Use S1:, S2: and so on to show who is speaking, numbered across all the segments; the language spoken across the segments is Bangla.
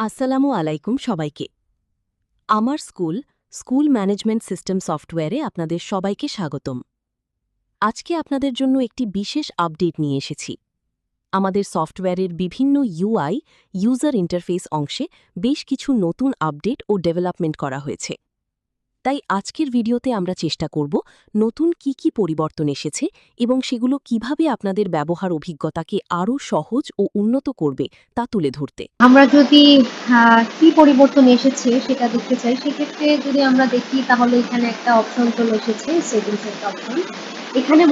S1: আসসালামু আলাইকুম সবাইকে। আমার স্কুল ম্যানেজমেন্ট সিস্টেম সফটওয়্যারে আপনাদের সবাইকে স্বাগতম। আজকে আপনাদের জন্য একটি বিশেষ আপডেট নিয়ে এসেছি। আমাদের সফটওয়্যারের বিভিন্ন ইউজার ইন্টারফেস অংশে বেশ কিছু নতুন আপডেট ও ডেভেলপমেন্ট করা হয়েছে। তাই আজকের ভিডিওতে আমরা চেষ্টা করব নতুন কি পরিবর্তন এসেছে এবং সেগুলো কিভাবে আপনাদের ব্যবহার অভিজ্ঞতাকে আরও সহজ ও উন্নত করবে তা তুলে ধরতে।
S2: আমরা যদি কি পরিবর্তন এসেছে সেটা দেখতে চাই, সেক্ষেত্রে যদি আমরা দেখি তাহলে এখানে একটা অপশন চলে এসেছে, সেটিংস একটা অপশন। এখানে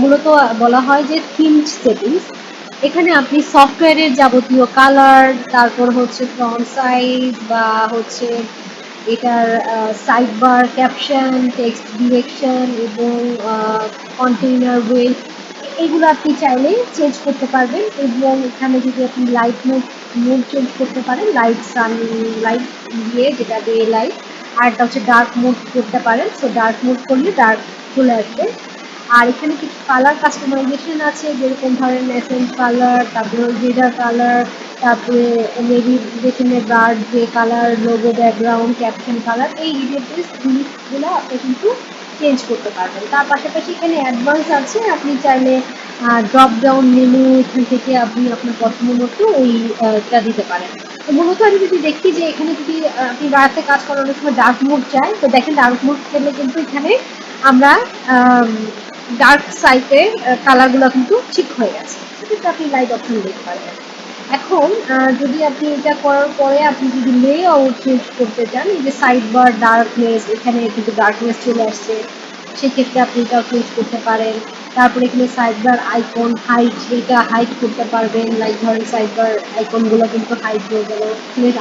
S2: মূলত বলা হয় যে থিমড সেটিংস। এখানে আপনি সফটওয়্যারের যাবতীয় কালার, তারপর হচ্ছে ফন্ট সাইজ বা হচ্ছে এটার side bar, caption, text direction এবং কন্টেইনার ওয়েট, এগুলো আপনি চাইলে চেঞ্জ করতে পারবেন। এবং এখানে যদি আপনি লাইট মুড চেঞ্জ করতে পারেন, লাইট দিয়ে, যেটা ডে লাইট, আর একটা হচ্ছে ডার্ক মুড করতে পারেন। সো ডার্ক মুড করলে ডার্ক চলে আসবে। আর এখানে কিছু কালার কাস্টমাইজেশন আছে, যেরকম ধরেন এসেন্ট কালার, তারপরে জেডার কালার, তারপরে মেবি যেখানে গার্ড যে colour, logo background, caption colour, এই রিলেটেড জিনিসগুলো আপনি কিন্তু চেঞ্জ করতে পারবেন। তার পাশাপাশি এখানে অ্যাডভান্স আছে, আপনি চাইলে ড্রপ ডাউন মেনু এখান থেকে আপনি আপনার পছন্দ মতো ওইটা দিতে পারেন। তো মূলত আমি যদি দেখি যে এখানে যদি আপনি বাড়াতে কাজ করানোর সময় ডার্ক মোড চাই, তো দেখেন ডার্ক মোড খেলে কিন্তু এখানে আমরা ডার্ক সাইডের কালারগুলো কিন্তু ঠিক হয়ে গেছে। সেক্ষেত্রে আপনি লাইট অপশন দিতে পারবেন। এখন যদি আপনি এটা করার পরে আপনি যদি লে আউট চেঞ্জ করতে চান, এই যে সাইড বার ডার্কনেস, এখানে কিন্তু ডার্কনেস চলে আসছে, সেক্ষেত্রে আপনি এটাও চেঞ্জ করতে পারেন। তারপরে এখানে সাইড বার আইকন হাইট, এটা হাইট করতে পারবেন। লাইক ধরেন সাইড বার আইকনগুলো কিন্তু হাইট হয়ে গেল,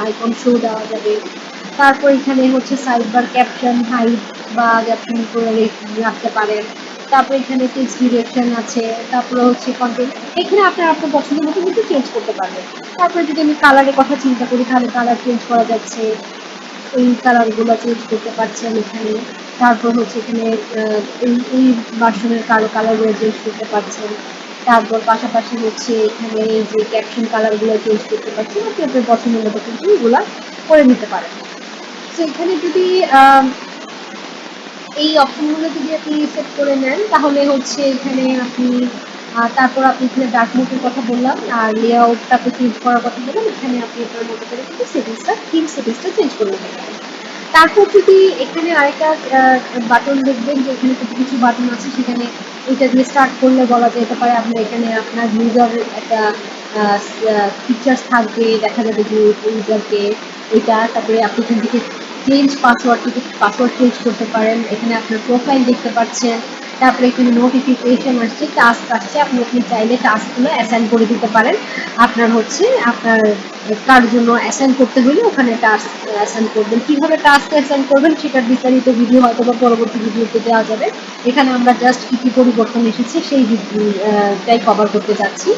S2: আইকন শো দেওয়া যাবে। তারপর এখানে হচ্ছে সাইড বার ক্যাপশন হাইট বা ক্যাপশন করে রাখতে পারেন। তারপর এখানে টেক্সট ডিরেকশন আছে, তারপরে হচ্ছে কন্টেন্ট, এখানে আপনার আপনার পছন্দ মতো কিন্তু চেঞ্জ করতে পারবেন। তারপরে যদি আমি কালারের কথা চিন্তা করি, তাহলে কালার চেঞ্জ করা যাচ্ছে, এই কালারগুলো চেঞ্জ করতে পারছেন এখানে। তারপর হচ্ছে এখানে এই ভার্সনের কালো কালারগুলো চেঞ্জ করতে পারছেন। তারপর পাশাপাশি হচ্ছে এখানে এই যে ক্যাপশন কালারগুলো চেঞ্জ করতে পারছেন, আপনি আপনার পছন্দ মতো কিন্তু এগুলা করে নিতে পারেন। তো এখানে যদি এই অপশনগুলো যদি আপনি সেট করে নেন, তাহলে হচ্ছে এখানে আপনি তারপর আপনি এখানে ডার্ক মোডের কথা বললাম, আর লেআউটটাকে চেঞ্জ করার কথা বললাম, এখানে আপনি আপনার মতো করে কিন্তু থিম সেটিংসটা চেঞ্জ করে নিতে পারেন। তারপর যদি এখানে আরেকটা বাটন দেখবেন যে এখানে কিছু কিছু বাটন আছে, সেখানে এটা দিয়ে স্টার্ট করলে বলা যেতে পারে আপনার এখানে আপনার ইউজারের একটা ফিচার্স থাকবে, দেখা যাবে যে ইউজারকে এটা। তারপরে আপনি এখান থেকে চেঞ্জ পাসওয়ার্ড থেকে পাসওয়ার্ড চেঞ্জ করতে পারেন। এখানে আপনার প্রোফাইল দেখতে পাচ্ছেন। তারপরে এখানে নোটিফিকেশন আসছে, টাস্ক আসছে, আপনি চাইলে টাস্কগুলো অ্যাসাইন করে দিতে পারেন। আপনার হচ্ছে আপনার কার জন্য অ্যাসাইন করতে হলে ওখানে টাস্ক অ্যাসাইন করবেন। কিভাবে টাস্ক অ্যাসাইন করবেন সেটার বিস্তারিত ভিডিও হয়তো বা পরবর্তী ভিডিওতে দেওয়া যাবে। এখানে আমরা জাস্ট কি পরিবর্তন এসেছে সেইটাই কভার করতে যাচ্ছি।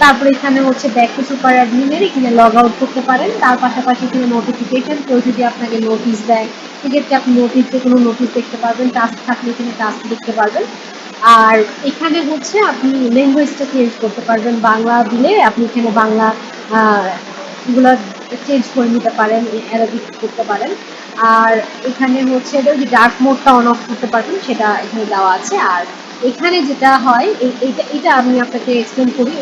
S2: তারপরে এখানে হচ্ছে ব্যাক টু সুপার অ্যাডমিনের, এখানে লগ আউট করতে পারেন। তার পাশাপাশি এখানে নোটিফিকেশন, কেউ যদি আপনাকে নোটিশ দেয় সেক্ষেত্রে আপনি কোনো নোটিশ দেখতে পারবেন। টাস্ক থাকলে এখানে টাস্ক দেখতে পারবেন। আর এখানে হচ্ছে আপনি ল্যাঙ্গুয়েজটা চেঞ্জ করতে পারবেন, বাংলা দিলে আপনি এখানে বাংলা এগুলো চেঞ্জ করে নিতে পারেন, অ্যারাবিক করতে পারেন। আর এখানে হচ্ছে যে ডার্ক মোডটা অন অফ করতে পারবেন, সেটা এখানে দেওয়া আছে। আর এখানে যেটা হয়, এটা আমি আপনাকে এক্সপ্লেন করি।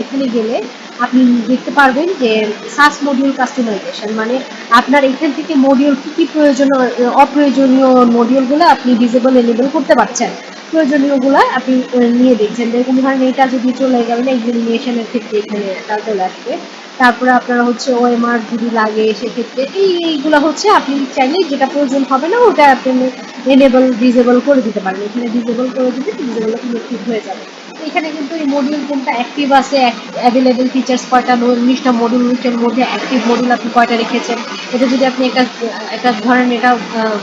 S2: এখানে গেলে আপনি দেখতে পারবেন যে সাস মডিউল কাস্টমাইজেশন, মানে আপনার এখান থেকে মডিউল কি অপ্রয়োজনীয় মডিউলগুলো আপনি ডিসেবল এনেবল করতে পারছেন, প্রয়োজনীয়গুলো আপনি নিয়ে দেখছেন। যেরকম ধরেন এটা যদি চলে গেলেন এক্সামিনেশনের ক্ষেত্রে এখানে এটা চলে আসবে। তারপরে আপনারা হচ্ছে ওএমআর যদি লাগে সেক্ষেত্রে এইগুলো হচ্ছে আপনি চাইলে যেটা প্রয়োজন হবে না ওটা আপনি এনেবল ডিসেবল করে দিতে পারেন। এখানে ডিসেবল করে দিলে ডিসেবল ঠিক হয়ে যাবে। এখানে কিন্তু এই মডিউল কোনটা অ্যাক্টিভ আছে, অ্যাভেলেবেল ফিচার্স কয়টা, 19টা মডিউলের মধ্যে অ্যাক্টিভ মডিউল আপনি কয়টা রেখেছেন, এটা যদি আপনি একটা ধরেন এটা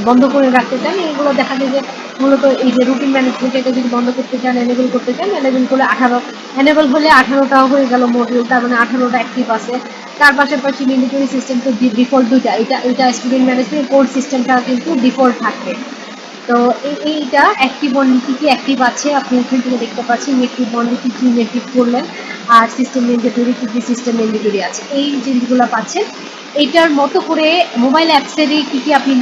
S2: বন্ধ করে রাখতে চান, এগুলো দেখা যায় যে মূলত এই যে রুটিন ম্যানেজমেন্ট, এটা যদি বন্ধ করতে চান, এনেবল করতে চান, এনেবল করলে 18, এনেবল হলে 18টা হয়ে গেল মডিউল, তার মানে 18টা অ্যাক্টিভ আছে। তার পাশাপাশি ম্যান্ডেটরি সিস্টেম তো ডিফল্ট দুইটা, এটা স্টুডেন্ট ম্যানেজমেন্ট কোর সিস্টেমটা কিন্তু ডিফল্ট থাকবে। তো এইটা অ্যাক্টিভ বন্ডে কি অ্যাক্টিভ আছে আপনি এখান থেকে দেখতে পাচ্ছেন। ইনঅ্যাক্টিভ বন্ডে কি ইনঅ্যাক্টিভ করলেন, আর সিস্টেম ম্যান্ডেটরি কি সিস্টেম ম্যান্ডেটরি আছে, এই জিনিসগুলো পাচ্ছেন। এইটার মতো করে মোবাইল অ্যাপসেরই কি আপনি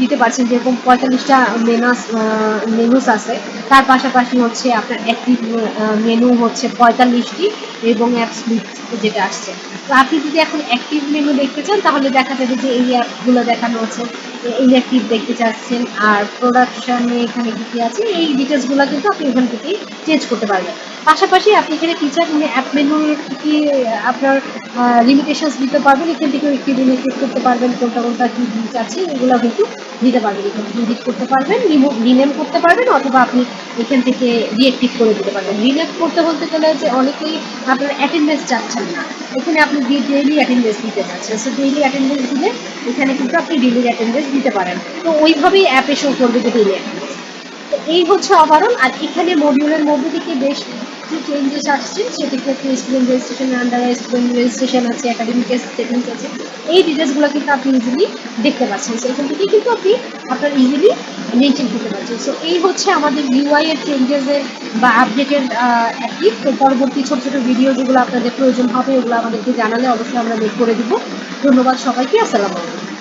S2: দিতে পারছেন, যেরকম 45টা মেনুস আছে, তার পাশাপাশি হচ্ছে আপনার অ্যাক্টিভ মেনু হচ্ছে 45টি এবং অ্যাপস যেটা আসছে। তো আপনি যদি এখন অ্যাক্টিভ মেনু দেখতে চান তাহলে দেখা যাবে যে এই অ্যাপগুলো দেখানো হচ্ছে। ইনঅ্যাক্টিভ দেখতে চাচ্ছেন আর প্রোডাকশনে এখানে কি আছে, এই ডিটেলসগুলো কিন্তু আপনি এখান থেকেই চেঞ্জ করতে পারবেন। পাশাপাশি আপনি এখানে ফিচার অ্যাপ মেনুর কি আপনার লিমিটেশনস দিতে পারবেন, এখান থেকে একটু রিলেটেড করতে পারবেন কোনটা কোনটা কি জিনিস আছে এগুলো কিন্তু দিতে পারবেন। এখান থেকে এডিট করতে পারবেন, রিনেম করতে পারবেন, অথবা আপনি এখান থেকে রিঅ্যাক্টিভ করে দিতে পারবেন। রিনেম করতে বলতে গেলে যে অনেকেই আপনার অ্যাটেন্ডেন্স চাচ্ছেন না, এখানে আপনি ডেইলি অ্যাটেন্ডেন্স দিতে চাচ্ছেন, সো ডেইলি অ্যাটেন্ডেন্স দিলে এখানে কিন্তু আপনি ডেইলি অ্যাটেন্ডেন্স দিতে পারেন। তো ওইভাবেই অ্যাপে শো করবে যে ডেইলি অ্যাটেন্ডেন্স। তো এই হচ্ছে ওভারঅল। আর এখানে মডিউলের মধ্যে থেকে বেশ কিছু চেঞ্জেস আসছে, সেক্ষেত্রে একটু student registration, under student registration আছে, একাডেমিক সেটিংস আছে, এই ডিটেলসগুলো কিন্তু আপনি ইজিলি দেখতে পাচ্ছেন। সো এখান থেকে কিন্তু আপনি আপনার ইজিলি মেনটেন করতে পারছেন। সো এই হচ্ছে আমাদের ইউআই এর চেঞ্জেসের বা আপডেটের একটি। তো পরবর্তী ছোট ছোট ভিডিও যেগুলো আপনাদের প্রয়োজন হবে ওগুলো আমাদেরকে জানালে অবশ্যই আমরা মেক করে দিব। ধন্যবাদ সবাইকে, আসসালামু আলাইকুম।